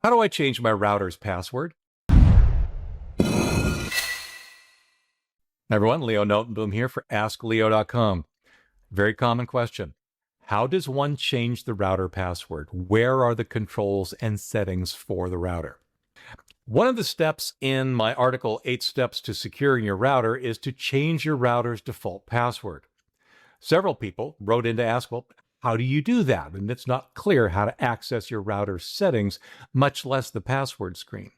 How do I change my router's password? Hi everyone, Leo Notenboom here for askleo.com. Very common question. How does one change the router password? Where are the controls and settings for the router? One of the steps in my article, 8 Steps to Securing Your Router, is to change your router's default password. Several people wrote in to ask, well, how do you do that? And it's not clear how to access your router's settings, much less the password screen.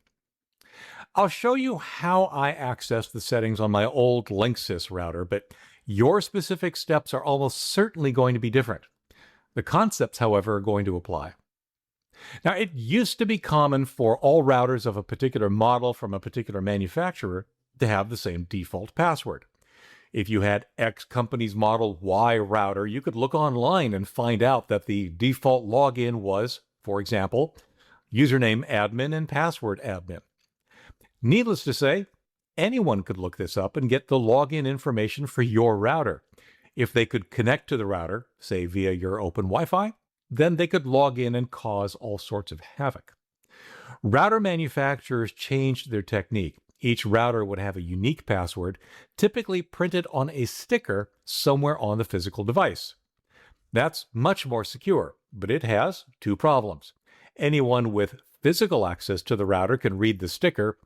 I'll show you how I access the settings on my old Linksys router, but your specific steps are almost certainly going to be different. The concepts, however, are going to apply. Now, it used to be common for all routers of a particular model from a particular manufacturer to have the same default password. If you had X company's model Y router, you could look online and find out that the default login was, for example, username admin and password admin. Needless to say, anyone could look this up and get the login information for your router. If they could connect to the router, say via your open Wi-Fi, then they could log in and cause all sorts of havoc. Router manufacturers changed their technique. Each router would have a unique password, typically printed on a sticker somewhere on the physical device. That's much more secure, but it has two problems. Anyone with physical access to the router can read the sticker,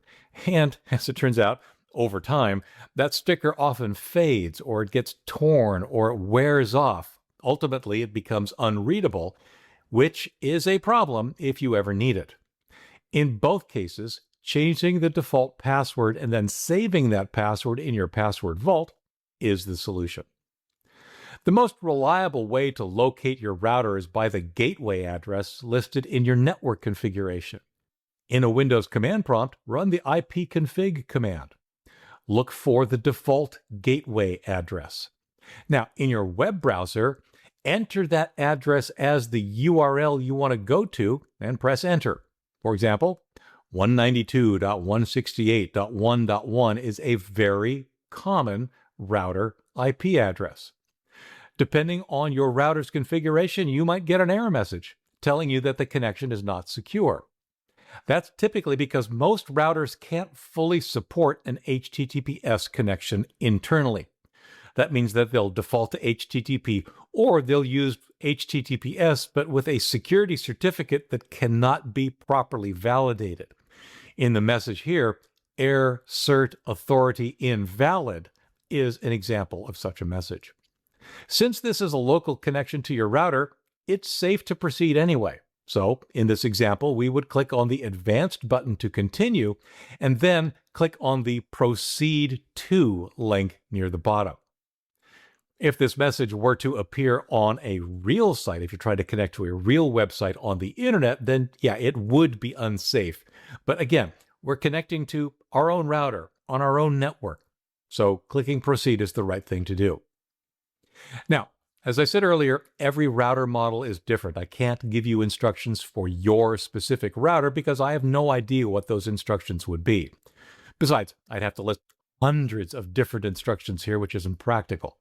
and as it turns out, over time, that sticker often fades or it gets torn or it wears off. Ultimately, it becomes unreadable, which is a problem if you ever need it. In both cases, changing the default password and then saving that password in your password vault is the solution. The most reliable way to locate your router is by the gateway address listed in your network configuration. In a Windows command prompt, run the ipconfig command. Look for the default gateway address. Now, in your web browser, enter that address as the URL you want to go to and press enter. For example, 192.168.1.1 is a very common router IP address. Depending on your router's configuration, you might get an error message telling you that the connection is not secure. That's typically because most routers can't fully support an HTTPS connection internally. That means that they'll default to HTTP, or they'll use HTTPS but with a security certificate that cannot be properly validated. In the message here, error cert authority invalid is an example of such a message. Since this is a local connection to your router, it's safe to proceed anyway. So, in this example, we would click on the Advanced button to continue, and then click on the Proceed to link near the bottom. If this message were to appear on a real site, if you try to connect to a real website on the internet, then yeah, it would be unsafe. But again, we're connecting to our own router on our own network. So clicking Proceed is the right thing to do. Now, as I said earlier, every router model is different. I can't give you instructions for your specific router because I have no idea what those instructions would be. Besides, I'd have to list hundreds of different instructions here, which isn't practical.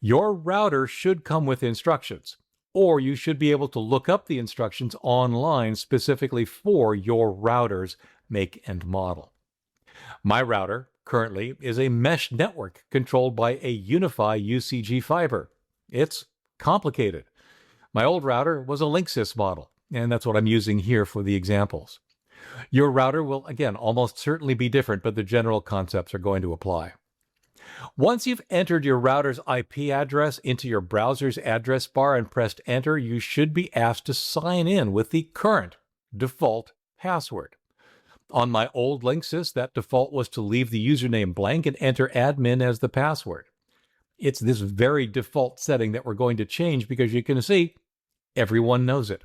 Your router should come with instructions, or you should be able to look up the instructions online specifically for your router's make and model. My router currently is a mesh network controlled by a UniFi UCG fiber. It's complicated. My old router was a Linksys model, and that's what I'm using here for the examples. Your router will, again, almost certainly be different, but the general concepts are going to apply. Once you've entered your router's IP address into your browser's address bar and pressed enter, you should be asked to sign in with the current default password. On my old Linksys, that default was to leave the username blank and enter admin as the password. It's this very default setting that we're going to change because you can see everyone knows it.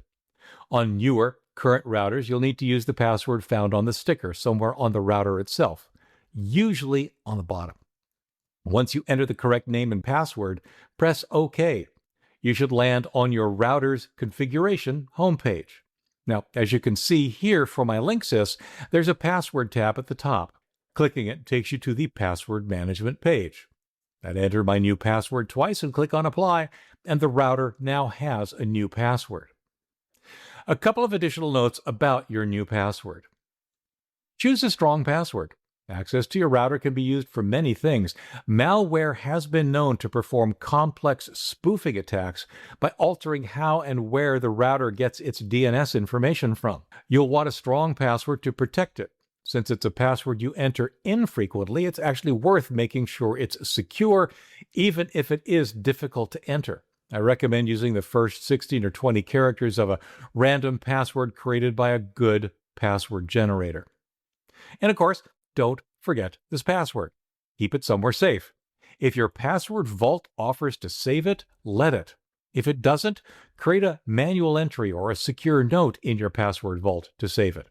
On newer, current routers, you'll need to use the password found on the sticker somewhere on the router itself, usually on the bottom. Once you enter the correct name and password, press OK. You should land on your router's configuration homepage. Now, as you can see here for my Linksys, there's a password tab at the top. Clicking it takes you to the password management page. I'd enter my new password twice and click on Apply, and the router now has a new password. A couple of additional notes about your new password. Choose a strong password. Access to your router can be used for many things. Malware has been known to perform complex spoofing attacks by altering how and where the router gets its DNS information from. You'll want a strong password to protect it. Since it's a password you enter infrequently, it's actually worth making sure it's secure, even if it is difficult to enter. I recommend using the first 16 or 20 characters of a random password created by a good password generator. And of course, don't forget this password. Keep it somewhere safe. If your password vault offers to save it, let it. If it doesn't, create a manual entry or a secure note in your password vault to save it.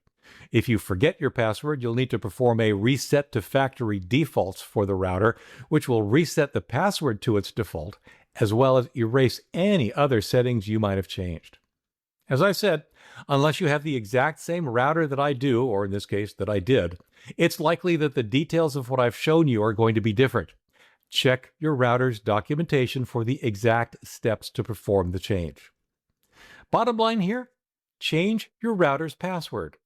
If you forget your password, you'll need to perform a reset to factory defaults for the router, which will reset the password to its default, as well as erase any other settings you might have changed. As I said, unless you have the exact same router that I do, or in this case, that I did, it's likely that the details of what I've shown you are going to be different. Check your router's documentation for the exact steps to perform the change. Bottom line here, change your router's password.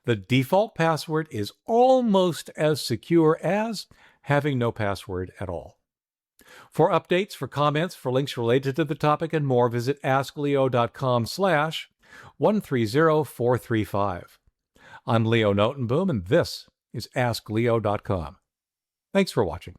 The default password is almost as secure as having no password at all. For updates, for comments, for links related to the topic and more, visit askleo.com/130435. I'm Leo Notenboom, and this is askleo.com. Thanks for watching.